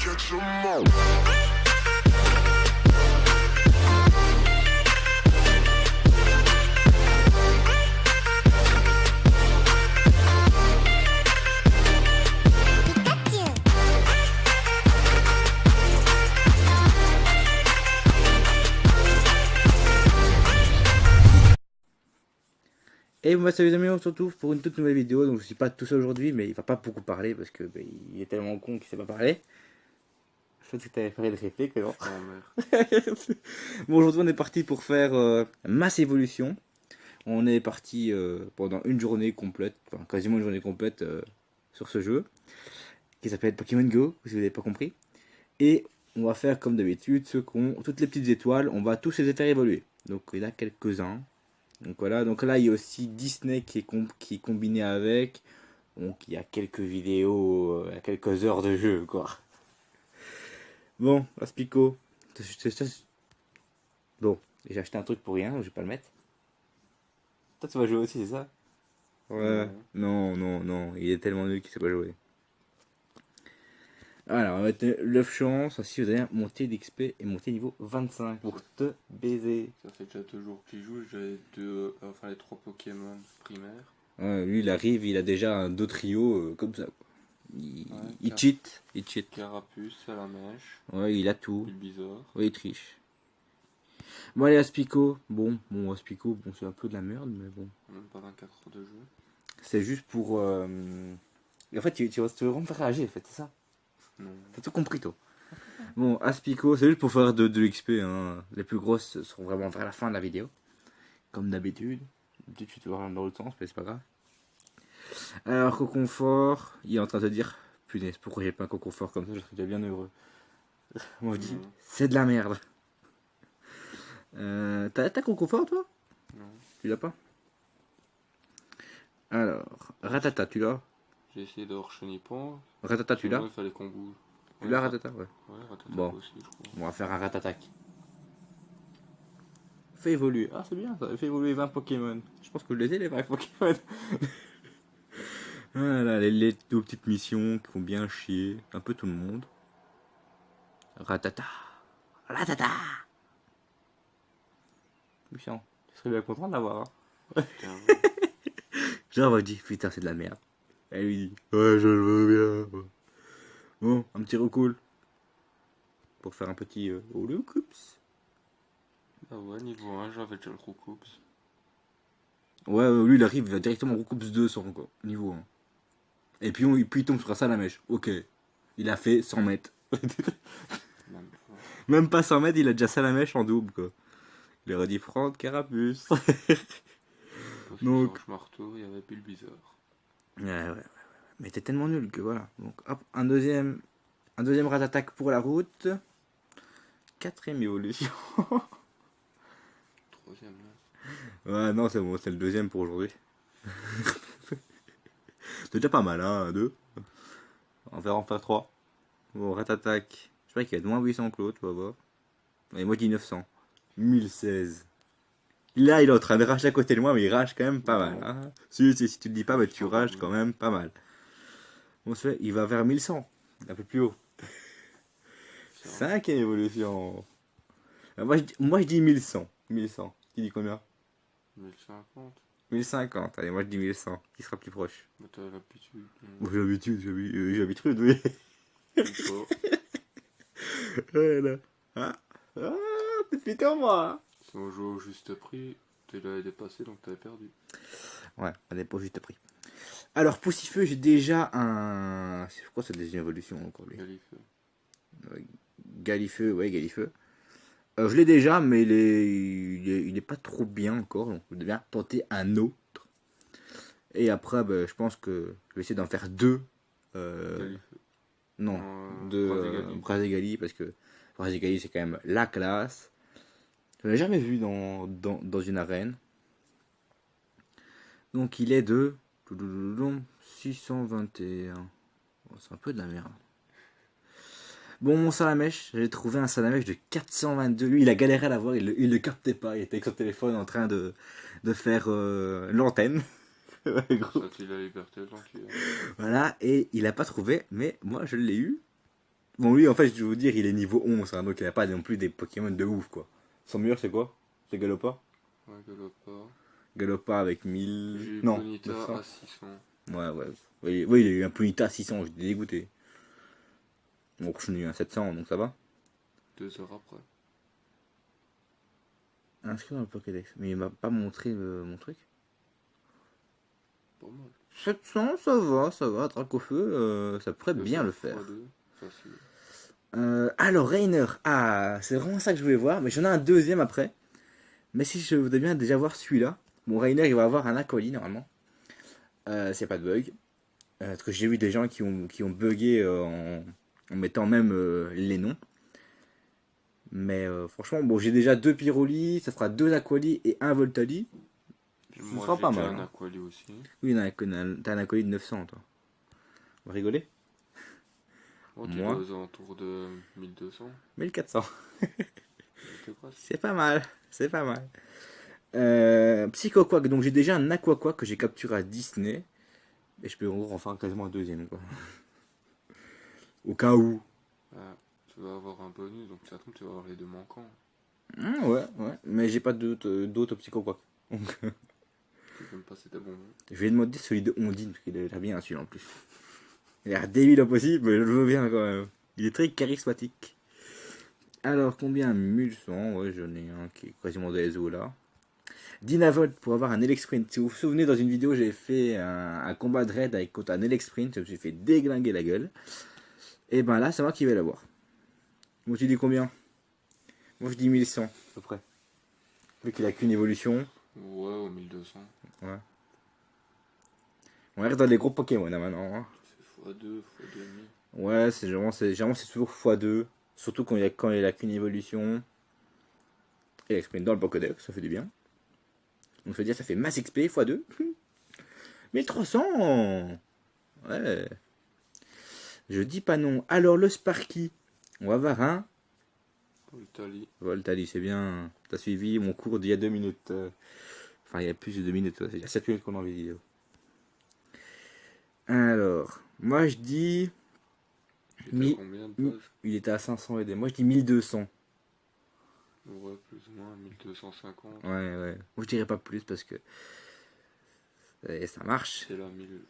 catch 'em all. Et moi salut les amis, on se retrouve pour une toute nouvelle vidéo. Donc je suis pas tout seul aujourd'hui, mais il va pas beaucoup parler parce que il est tellement con qu'il sait pas parler. Je crois que t'avais fait le réflexe, non? Bon, aujourd'hui on est parti pour faire Mass Evolution. On est parti pendant une journée complète, enfin quasiment une journée complète sur ce jeu qui s'appelle Pokémon Go, si vous n'avez pas compris. Et on va faire comme d'habitude, ceux qui ont toutes les petites étoiles, on va tous les faire évoluer. Donc il y en a quelques-uns. Donc voilà, donc là il y a aussi Disney qui est combiné avec. Donc il y a quelques vidéos, quelques heures de jeu quoi. Bon, Aspico. Bon, j'ai acheté un truc pour rien, je vais pas le mettre. Toi tu vas jouer aussi, c'est ça? Ouais. Non, il est tellement nul qu'il sait pas jouer. Alors, on va mettre l'œuf chance, ainsi vous allez monter d'XP et monter niveau 25 pour te baiser. Ça fait déjà 2 jours qu'il joue, j'ai les 3 Pokémon primaires. Ouais, lui il arrive, il a déjà deux trios comme ça. Il cheat. Carapuce, Salamèche. Ouais, il a tout. Bulbizarre. Ouais, il triche. Bon, allez, Aspico. Bon, Aspico, bon, c'est un peu de la merde, mais bon. Même pas 24 heures de jeu. C'est juste pour. En fait, tu vas vraiment me faire réagir, en fait, c'est ça? Non. T'as tout compris, toi. Bon, Aspico, c'est juste pour faire de l'XP. Hein. Les plus grosses seront vraiment vers la fin de la vidéo. Comme d'habitude. Tu te vois dans l'autre sens, mais c'est pas grave. Alors, Coconfort, il est en train de dire punaise, pourquoi j'ai pas un Coconfort comme ça, je serais déjà bien heureux. Moi, je dis, c'est de la merde. T'as Coconfort, toi? Non. Tu l'as pas? Alors, Ratata, tu l'as? J'ai essayé d'avoir Chenipan. Ratata, tu l'as? Il fallait qu'on bouge. Tu l'as, Ratata? Ouais. Ouais, Ratata Bon. aussi, je crois. On va faire un Ratatac. Fait évoluer. Ah, c'est bien ça. Fait évoluer 20 Pokémon. Je pense que je les ai, les 20 Pokémon. Voilà, les deux petites missions qui font bien chier. Un peu tout le monde. Ratata. Ratata. Putain, tu serais bien content de l'avoir. Hein. Genre, on va dire, putain, c'est de la merde. Elle lui dit, ouais, je le veux bien. Bon, un petit recool. Pour faire un petit Holocoups. Ah ouais, niveau 1, j'avais déjà le Roucoups. Ouais, lui il arrive, il va directement au Roucoups 200 quoi, niveau 1. Et puis, il tombe sur un Salamèche. Ok, il a fait 100 mètres. Même pas 100 mètres, il a déjà Salamèche en double quoi. Il aurait dit prendre Carapuce. Donc. Marteau, il y avait Bulbizarre. Ouais. Mais t'es tellement nul que voilà. Donc hop, un deuxième Ratatak pour la route. 4ème évolution. 3ème là. Ouais, non, c'est bon, c'est le 2ème pour aujourd'hui. C'est déjà pas mal, hein, 2. On va en faire 3. Bon, Ratatak. Je crois qu'il y a de moins 800 que l'autre, tu vas voir. Et moi, je dis 900. 1016. Là, il est en train de rager à côté de moi, mais il rage quand même pas mal. Hein. Si tu te dis pas, bah, tu rages quand même pas mal. Bon, il va vers 1100. Un peu plus haut. 5ème évolution. Moi, je dis 1100. 1100. Tu dis combien? 1050. 1050. Allez, moi, je dis 1100. Qui sera plus proche? Mais t'as l'habitude. J'ai l'habitude, oui. Voilà. Ah, t'es putain, moi. Si on joue au juste prix, tu l'avais dépassé donc t'avais perdu. Ouais, on n'est pas au juste prix. Alors, Poussifeu, j'ai déjà un. C'est quoi cette deuxième évolution encore lui? Galifeu. Galifeu. Je l'ai déjà, mais il est pas trop bien encore. Donc, je vais bien tenter un autre. Et après, je pense que je vais essayer d'en faire 2. Non, de Braségali, parce que Braségali, c'est quand même la classe. Je l'ai jamais vu dans une arène. Donc, il est de 621. Bon, c'est un peu de la merde. Bon, mon Salamèche, j'ai trouvé un Salamèche de 422. Lui, il a galéré à l'avoir, il le captait pas. Il était avec son téléphone en train de faire l'antenne. Ouais, gros. Ça, c'est la liberté, gentil. Voilà, et il a pas trouvé, mais moi je l'ai eu. Bon, lui, en fait, je vais vous dire, il est niveau 11, hein, donc il n'a pas non plus des Pokémon de ouf, quoi. Son meilleur, c'est quoi? C'est Galopa? Ouais, Galopard. Galopa avec J'ai 1000... eu Non, Bonita 900. à 600. Ouais, ouais. Oui, oui, il a eu un Ponyta à 600, j'étais dégoûté. Donc, je suis eu un 700, donc ça va. 2 heures après. Inscrit dans le Pokédex. Mais il m'a pas montré mon truc. Pas mal. 700, ça va. Dracofeu, ça pourrait bien le faire. Facile. Alors, Rainer. Ah, c'est vraiment ça que je voulais voir. Mais j'en ai un deuxième après. Mais si je voudrais bien déjà voir celui-là. Bon, Rainer, il va avoir un Aquali normalement. C'est pas de bug. Parce que j'ai vu des gens qui ont bugué en mettant même les noms. Mais franchement, bon, j'ai déjà 2 Pyroli, ça fera 2 Aquali et 1 Voltali. Ce sera pas mal. J'ai un Hein. Aquali aussi. Oui, t'as un Aquali de 900, toi. On va rigoler? Oh, tu Moi dois aux alentours de 1200. 1400. T'es presque. C'est pas mal, c'est pas mal. Psychoquack, donc j'ai déjà un Aquaquack que j'ai capturé à Disney. Et je peux en faire quasiment un deuxième, quoi. Au cas où. Ah, tu vas avoir un bonus, donc ça tombe, tu vas avoir les 2 manquants. Ouais. Mais j'ai pas d'autres Psychoquack. Donc, Tu peux me passer ta bonbon. je vais demander celui de Ondine, parce qu'il a l'air bien celui-là en plus. Il a l'air débile au possible, mais je le veux bien quand même. Il est très charismatique. Alors, combien 1100? Ouais, j'en ai un qui est quasiment des eaux là. Dynavolt pour avoir un Elexprint. Si vous vous souvenez, dans une vidéo, j'ai fait un combat de raid avec contre un Elexprint. Je me suis fait déglinguer la gueule. Et ben là, c'est moi qui vais l'avoir. Moi, tu dis combien? Moi, je dis 1100 à peu près. Vu qu'il a qu'une évolution. Ouais, au 1200. Ouais. On reste dans les gros Pokémon là maintenant. Hein. C'est x2, x2,5. Ouais, généralement c'est toujours x2. Surtout quand il a qu'une évolution. Et Elexprint dans le Pokédex, ça fait du bien. Donc ça veut dire ça fait masse XP x2. 1300. Ouais. Je dis pas non. Alors le Sparky. On va voir un. Voltali, c'est bien. T'as suivi mon cours d'il y a 2 minutes. Enfin, il y a plus de 2 minutes. C'est il y a 7 minutes qu'on est en vidéo. Alors, moi je dis. Combien de pages? Il était à 500 ED. Moi je dis 1200. Ouais, plus ou moins 1250. Ouais. Moi je dirais pas plus parce que. Et ça marche. C'est là 1000.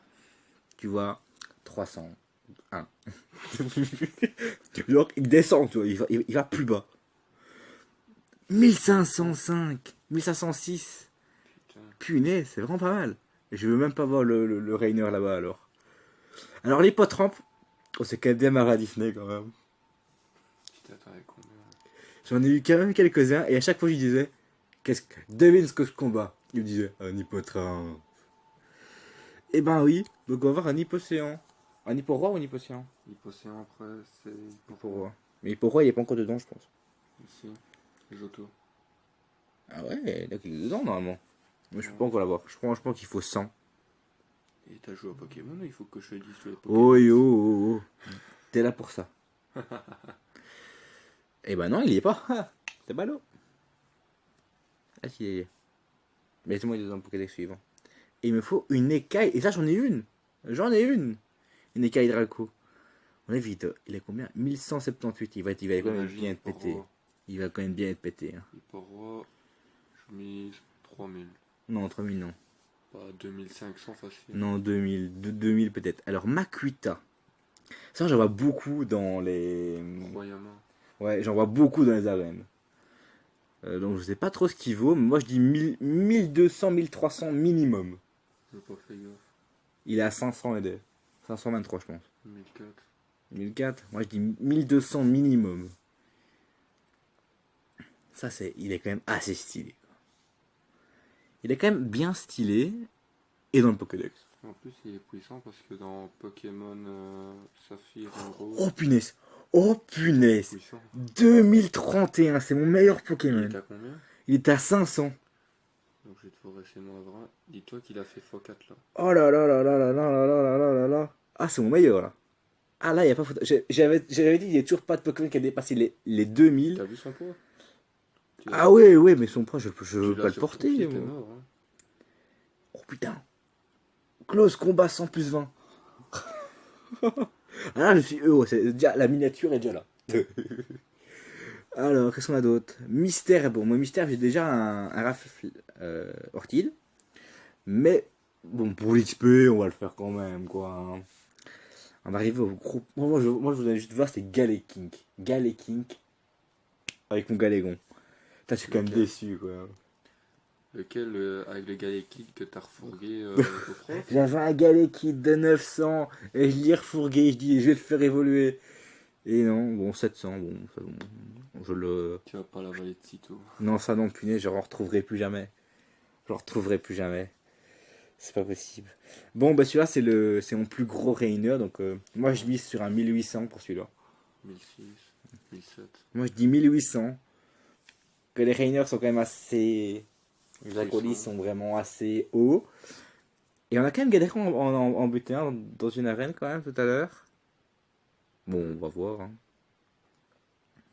Tu vois, 300. 1. Donc il descend, tu vois, il va plus bas. 1505, 1506. Putain. Punaise, c'est vraiment pas mal. Et je veux même pas voir le Rainer là-bas alors. Alors les potrampes, oh, c'est quand même bien marre à Disney quand même. Tu t'attendais combien? J'en ai eu quand même quelques-uns et à chaque fois je disais, devine ce que je combats. Il me disait, un hippotrampe. Eh ben oui, donc on va avoir un hippocéan. Un hipporoi ou un hippocéan? L'hypocéan après, c'est. Hipporoi. Mais hipporoi il est pas encore dedans je pense. Ici, les autos. Ah ouais, donc il est dedans normalement. Moi je peux pas encore l'avoir. Je pense qu'il faut 100. Et t'as joué à Pokémon ou il faut que je te dise les Pokémon? Oh yo, t'es là pour ça. Eh ben non, il y est pas. C'est ballot. Ah si, il y est. Mettez-moi dans le Pokédex suivant. Et il me faut une écaille. Et ça, j'en ai une. Une écaille Draco. On est vite. Il a combien? 1178. Il va quand même bien être pété. Il va quand même bien être pété. Hein. Hipporoi, je mise 3000. Non, 3000 non. Pas 2500 facile. Non, 2000 peut-être. Alors, Makuita. Ça, j'en vois beaucoup dans les. Royama. Ouais, j'en vois beaucoup dans les arènes. Donc, je sais pas trop ce qu'il vaut. Mais moi, je dis 1200, 1300 minimum. J'ai pas fait gaffe. Il est à 500 ED. 523, je pense. 1004. 1004. Moi, je dis 1200 minimum. Ça, il est quand même assez stylé. Il est quand même bien stylé. Et dans le Pokédex. En plus, il est puissant parce que dans Pokémon Saphir et Rose. Oh punaise! Oh punaise! Puissant. 2031, c'est mon meilleur Pokémon. Il est à combien? Il est à 500. Donc je vais te forcer mon avoir un. Dis-toi qu'il a fait x4 là. Oh là là là là là là là là là là là. Ah, c'est mon meilleur là. Ah là, il n'y a pas photo. J'avais dit qu'il n'y a toujours pas de Pokémon qui a dépassé les 2000. T'as vu son poids? Ah ouais, mais son poids, je veux pas le porter. Il est mort, hein. Oh putain. Close combat 100 plus 20. Ah là, je suis heureux. Déjà, la miniature est déjà là. Alors, qu'est-ce qu'on a d'autre? Mystère. Bon, moi, mystère, j'ai déjà un rafle Orchid. Mais, bon, pour l'XP, on va le faire quand même, quoi. On va arriver au groupe. Moi, je voulais juste voir, c'était Galekink. Galekink avec mon Galégon. Putain, je suis quand même Lequel? déçu, quoi. Lequel avec le Galekid que t'as refourgué au prof? J'avais un Galekid de 900 et je l'ai refourgué. Je dis, je vais le faire évoluer. Et non, bon, 700, bon, ça, bon, je le. Tu vas pas l'avaler de sitôt. Non, ça non, punaise, je ne retrouverai plus jamais. Je le retrouverai plus jamais. C'est pas possible. Bon, bah celui-là, c'est mon plus gros Rainer. Donc, moi, je mise sur un 1800 pour celui-là. 1006, 1007. Moi, je dis 1800. Que les Rainers sont quand même assez. Les acolytes sont vraiment assez hauts. Et on a quand même galéré en buté un dans une arène quand même tout à l'heure. Bon, on va voir. Hein.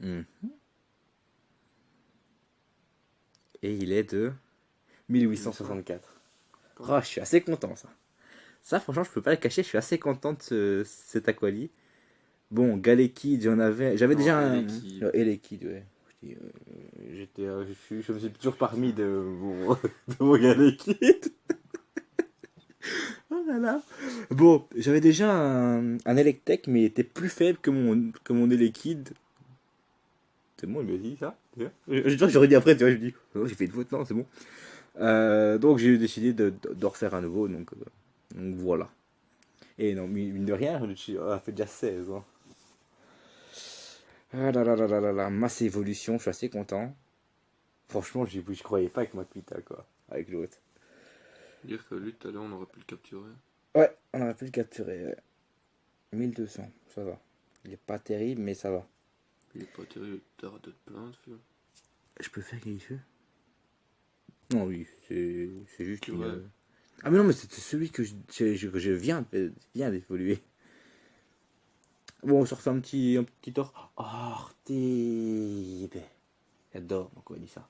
Mhm. Et il est de 1864. Oh, je suis assez content ça. Ça, franchement, je peux pas le cacher, je suis assez content de cet Aquali. Bon, Galekid, j'avais déjà un. Elekid, ouais. Je me suis toujours parmi de mon Galekid. Oh là là. Bon, j'avais déjà un Electek, mais il était plus faible que mon Elekid. C'est bon, il m'a dit ça. J'aurais dit après, tu vois, je me dis, oh, j'ai fait une faute, non, c'est bon. Donc j'ai décidé de refaire un nouveau, donc voilà. Et non, mine de rien, a fait déjà 16. Hein. Ah là là là là là là, masse évolution, je suis assez content. Franchement, je croyais pas avec Makuita, quoi, avec l'autre. Dire que lui, tout à l'heure, on aurait pu le capturer. Ouais, on aurait pu le capturer. Ouais. 1200, ça va. Il est pas terrible, mais ça va. Il est pas terrible, t'arrêtes de te plaindre, fille. Je peux faire quelque chose? Non, oui, c'est juste une... Ah mais non, mais c'est celui que je viens d'évoluer. Bon, on se refait un petit or. Ortide. J'adore, on dit ça.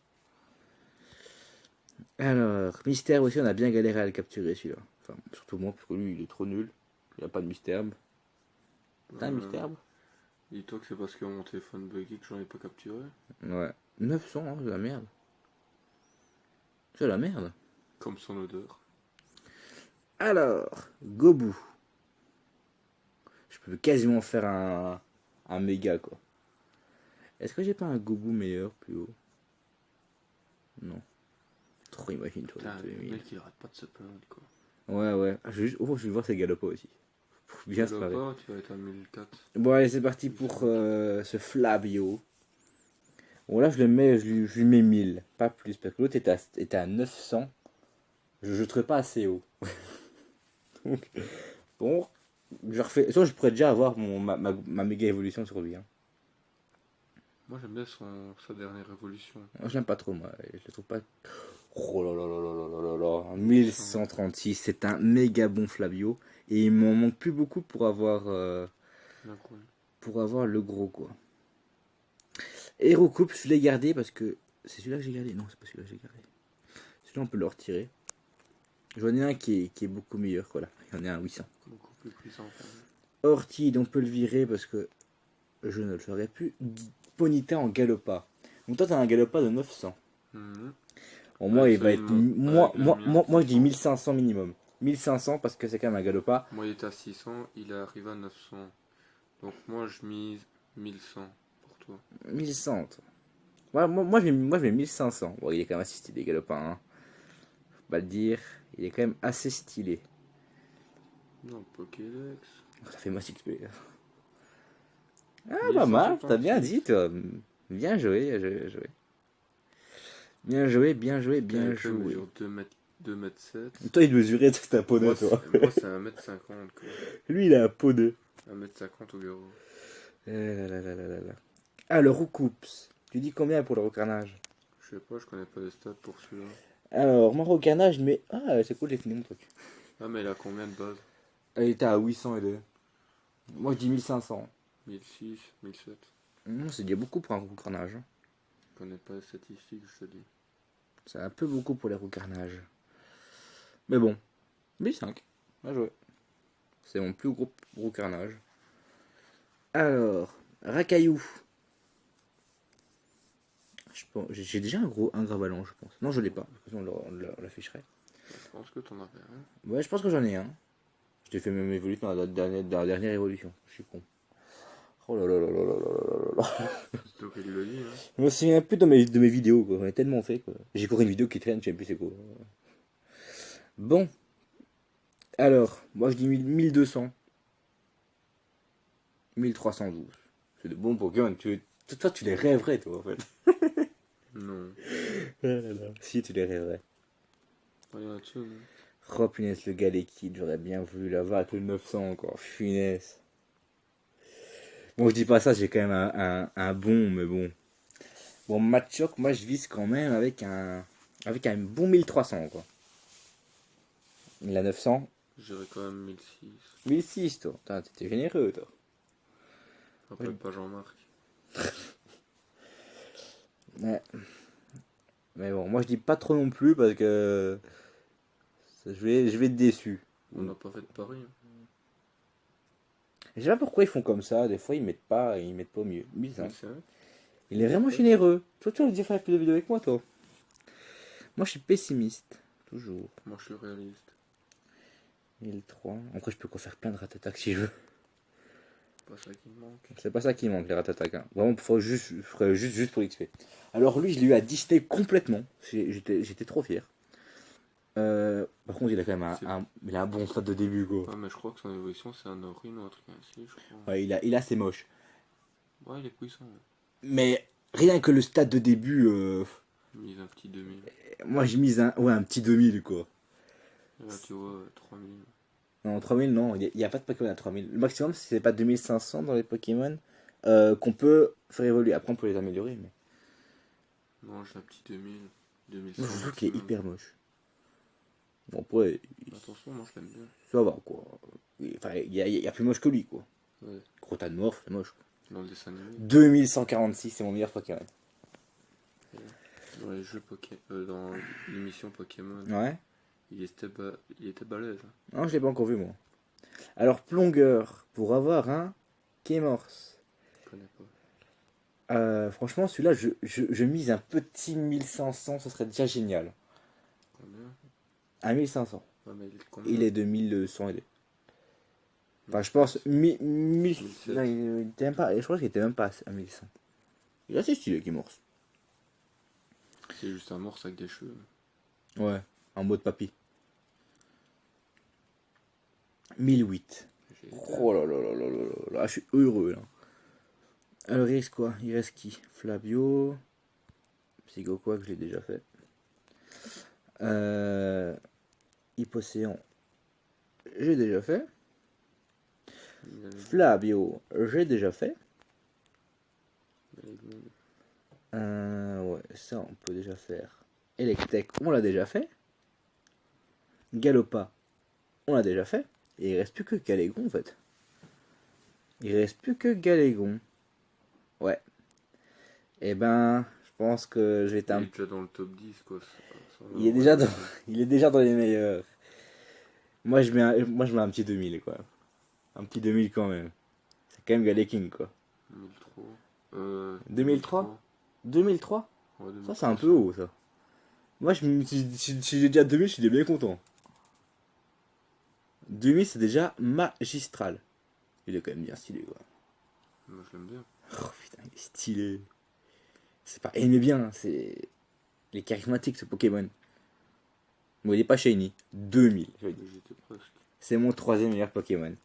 Alors, mystère aussi, on a bien galéré à le capturer celui-là. Enfin, surtout moi, parce que lui, il est trop nul. Il n'y a pas de mystère. T'as un mystère? Dis-toi que c'est parce que mon téléphone bugué que j'en ai pas capturé. Ouais. 900, hein, c'est la merde. C'est la merde. Comme son odeur. Alors, Gobu. Je peux quasiment faire un méga, quoi. Est-ce que j'ai pas un Gobu meilleur plus haut? Non. Trop imagine-toi. Le mec il arrête pas de se plaindre, quoi. Ouais, ouais. Je vais voir ses Galopas aussi. Bien se parler. Tu vas être à 1004. Bon, allez, c'est parti pour ce Flavio. Bon, là, je lui mets 1000, pas plus, parce que l'autre était à 900. Je ne jetterai pas assez haut. Donc, bon, je refais. Soit je pourrais déjà avoir ma méga évolution sur lui. Hein. Moi, j'aime bien sa dernière évolution. Moi, je l'aime pas trop, moi. Je le trouve pas. Oh là là là là là là là là. 1136, c'est un méga bon Flavio. Et il m'en manque plus beaucoup pour avoir le gros, quoi. Hero Coupe, je l'ai gardé parce que. C'est celui-là que j'ai gardé? Non, c'est pas celui-là que j'ai gardé. Celui-là, on peut le retirer. J'en ai un qui est beaucoup meilleur, quoi. Là. Il y en a un 800. Beaucoup plus puissant. Ortide, on peut le virer parce que je ne le ferai plus. Ponita en Galopa. Donc toi, tu as un Galopa de 900. Bon, moi, il va être. Moi, je dis 1500 minimum. 1500 parce que c'est quand même un Galopa. Moi, il était à 600, il est arrivé à 900. Donc, moi, je mise 1100 pour toi. 1100. Ouais, moi, je mets 1500. Bon, il est quand même assez stylé, Galopin. Hein. Faut pas le dire. Il est quand même assez stylé. Non, Pokédex. Ça fait masse XP. Ah, pas mal. T'as bien dit, toi. Bien joué, bien joué. Bien joué, bien joué. Il mesure 2m7. Toi, il mesurait, c'est un poney, toi. Moi, c'est 1m50, quoi. Lui, il a un poney. 1m50 au bureau. Ah, le Roucoups. Tu dis combien pour le recarnage? Je sais pas, je connais pas les stats pour celui-là. Alors, moi, recarnage, mais. Ah, c'est cool, j'ai fini mon truc. Ah, mais il a combien de base? Il était à 800 et 2. Moi, je dis 1500. 1006, 1007. C'est déjà beaucoup pour un recarnage. Hein. Je connais pas les statistiques, je te dis. C'est un peu beaucoup pour les recarnages. Mais bon, 1005. Bien joué. C'est mon plus gros recarnage. Alors, Rakaillou. J'ai déjà un Gravalon, je pense. Non, je l'ai pas, parce que sinon on l'afficherait. Je pense que t'en avais un. Ouais, je pense que j'en ai un. Je t'ai fait même évoluer dans la dernière évolution. Je suis con. Oh là là là là là là là là. C'est toi qui le dis, hein. Je me souviens plus de mes vidéos, quoi. J'en ai tellement fait, quoi. J'ai encore une vidéo qui traîne, je sais plus c'est quoi. Bon, alors, moi je dis 1200. 1312. C'est de bons Pokémon. Toi, tu les rêverais, toi, en fait. Non. Si, tu les rêverais. Rien là-dessus, non. Oh, punaise, le Galekid, j'aurais bien voulu l'avoir avec le 900 encore. Punaise. Bon, je dis pas ça, j'ai quand même un bon, mais bon. Bon, Machoc, moi je vise quand même avec un bon 1300, quoi. La 900. J'irais quand même 1006. 1006, toi. Putain, t'étais généreux, toi. Après, Oui. pas Jean-Marc. Ouais. Mais bon, moi je dis pas trop non plus parce que je vais être déçu. On n'a pas fait de pari. Hein. Je sais pas pourquoi ils font comme ça. Des fois ils mettent pas mieux. Mais c'est vrai. Il est vraiment généreux. Toi, tu veux faire plus de vidéos avec moi, toi. Moi, je suis pessimiste. Toujours. Moi, je suis réaliste. 1003. Après, je peux quoi faire plein de ratatak si je veux. Pas ça qui me manque. C'est pas ça qui manque, les ratatak. Hein. Vraiment, je ferais juste pour l'XP. Alors, lui, je l'ai eu à Disney complètement. J'étais trop fier. Par contre, il a quand même il a un bon stade de début, quoi. Ouais, mais je crois que son évolution, c'est un Orin ou un truc ainsi, je crois. Ouais, il a assez moche. Ouais, il est puissant. Ouais. Mais rien que le stade de début, Mise un petit 2000. moi, j'ai mis un petit 2000, quoi. Et là, tu vois, 3000. Non, 3000, non, il n'y a pas de Pokémon à 3000. Le maximum, c'est pas 2500 dans les Pokémon qu'on peut faire évoluer. Après, on peut les améliorer, mais. Non, j'ai un petit 2000. 2100. Moi, je trouve qu'il est hyper moche. Bon, après, Attention, moi je l'aime bien. ça va, quoi. Enfin, il y a plus moche que lui, quoi. Ouais. Crotamorph, c'est moche. Dans le dessin animé. 2146, c'est mon meilleur Pokémon. Dans les jeux Pokémon. Dans l'émission Pokémon. Ouais. Il était balèze. Hein. Non, je l'ai pas encore vu, moi. Alors, Plongueur, pour avoir un Kémorse. Je connais pas. Franchement, celui-là, je mise un petit 1500, ce serait déjà génial. Combien? Un 1500. Ouais, mais il est de combien? Il est de 1100 et des. Enfin, je pense. 1000. Non, il était même pas. Je crois qu'il était même pas à 1100. Il est assez stylé, Kémorse. C'est juste un morse avec des cheveux. Ouais, en mode papy. 1008. Oh là là là là là là là, je suis heureux là. Alors il reste quoi? Il reste qui? Flavio. Psychoquack, que je l'ai déjà fait. Hypocéan, j'ai déjà fait. Flavio, j'ai déjà fait. Ouais, ça on peut déjà faire. Electek, on l'a déjà fait. Galopa, on l'a déjà fait. Et il reste plus que Galégon en fait. Il reste plus que Galégon. Ouais. Et ben, je pense que je vais Il est déjà dans le top 10 quoi. Il est déjà dans les meilleurs. Moi je mets un petit 2000 quoi. Un petit 2000 quand même. C'est quand même Galeking quoi. 2003. 2003 2003 Ouais, Ça c'est un peu haut ça. Moi si j'ai déjà 2000, je suis bien content. 2000 c'est déjà magistral. Il est quand même bien stylé quoi. Moi je l'aime bien. Oh putain, il est stylé. C'est pas aimé bien, c'est. Il est charismatique ce Pokémon. Bon, il est pas shiny. 2000. J'étais presque. C'est mon troisième meilleur Pokémon.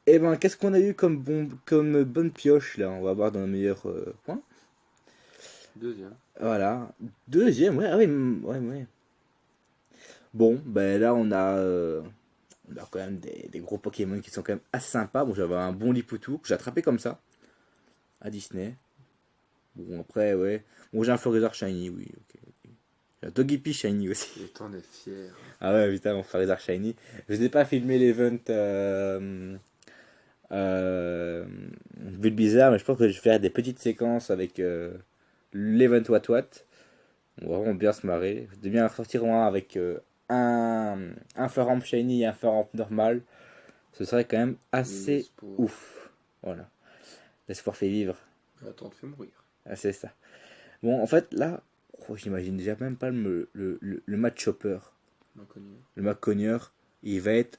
Et ben, qu'est-ce qu'on a eu comme bonne pioche là? On va voir dans le meilleur point. Deuxième. Voilà. Deuxième, ouais, ah ouais, ouais. Bon, ben là on a quand même des gros Pokémon qui sont quand même assez sympas. Bon, j'avais un bon Lipoutou que j'ai attrapé comme ça à Disney. Bon, après, ouais. Bon, j'ai un Florizard Shiny, oui, ok. J'ai un Togepi Shiny aussi. Et t'en es fier. Ah ouais, putain, mon Florizard Shiny. Je n'ai pas filmé l'event Bulbizarre, mais je pense que je vais faire des petites séquences avec l'event What. On va vraiment bien se marrer. De bien sortir un avec un Floramp Shiny et un Floramp normal. Ce serait quand même assez ouf. Voilà. L'espoir fait vivre. Attends, te fait mourir. Ah, c'est ça. Bon, en fait, là, j'imagine déjà même pas le match Chopper. Inconnu. Le Mac cogneur, il va être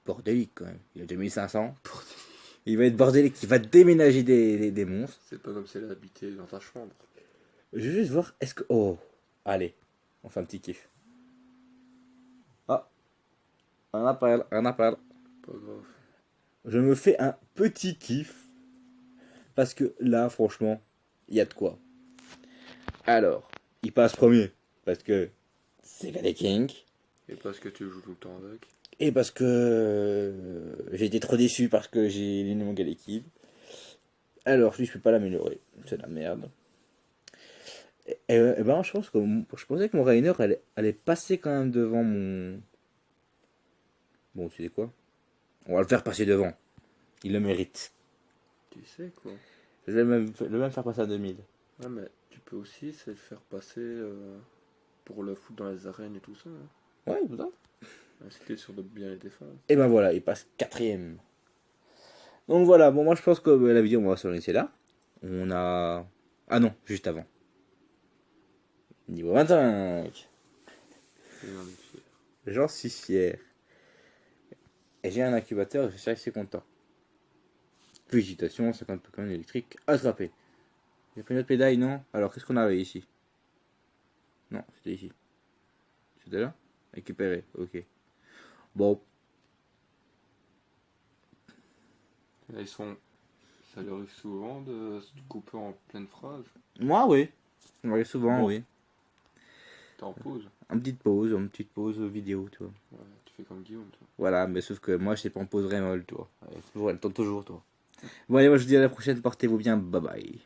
bordélique quand même. Il a 2500. Il va être bordélique. Il va déménager des monstres. C'est pas comme si elle habitait dans ta chambre. Je vais juste voir, est-ce que... Oh, allez, on fait un petit kiff. Ah, un appel. Pas grave. Je me fais un petit kiff. Parce que là, franchement, il y a de quoi. Alors, il passe premier. Parce que c'est les King. Et parce que tu joues tout le temps avec. Et parce que j'ai été trop déçu parce que j'ai éliminé mon gars d'équipe. Alors, lui, je peux pas l'améliorer. C'est de la merde. Et ben, je pensais que mon Rainer allait passer quand même devant mon... Bon, tu sais quoi? On va le faire passer devant. Il le mérite. Tu sais quoi. Je vais le même faire passer à 2000. Ouais, mais tu peux aussi essayer de faire passer pour le foot dans les arènes et tout ça. Hein. Ouais, tout ça. Inciter sur de bien les défendre. Et ben voilà, il passe 4ème. Donc voilà, bon, moi je pense que la vidéo, on va se laisser là. On a... Ah non, juste avant. Niveau 25. Et j'en ai fier. J'en suis fier. Et j'ai un incubateur, je suis assez content. Félicitations, 50 Pokémon électriques attrapés. Il y a pas une autre médaille, non? Alors, qu'est-ce qu'on avait ici? Non, c'était ici. C'était là? Récupéré, ok. Bon. Là, ça leur arrive souvent de se couper en pleine phrase. Moi, oui. On arrive souvent, Bon. oui. T'es en pause. Une petite pause vidéo, tu vois. Ouais, tu fais comme Guillaume, toi. Voilà, mais sauf que moi, je sais pas en pause rémol, toi. Ouais, toujours, elle tente toujours, toi. Bon, allez, moi, je vous dis à la prochaine. Portez-vous bien. Bye bye.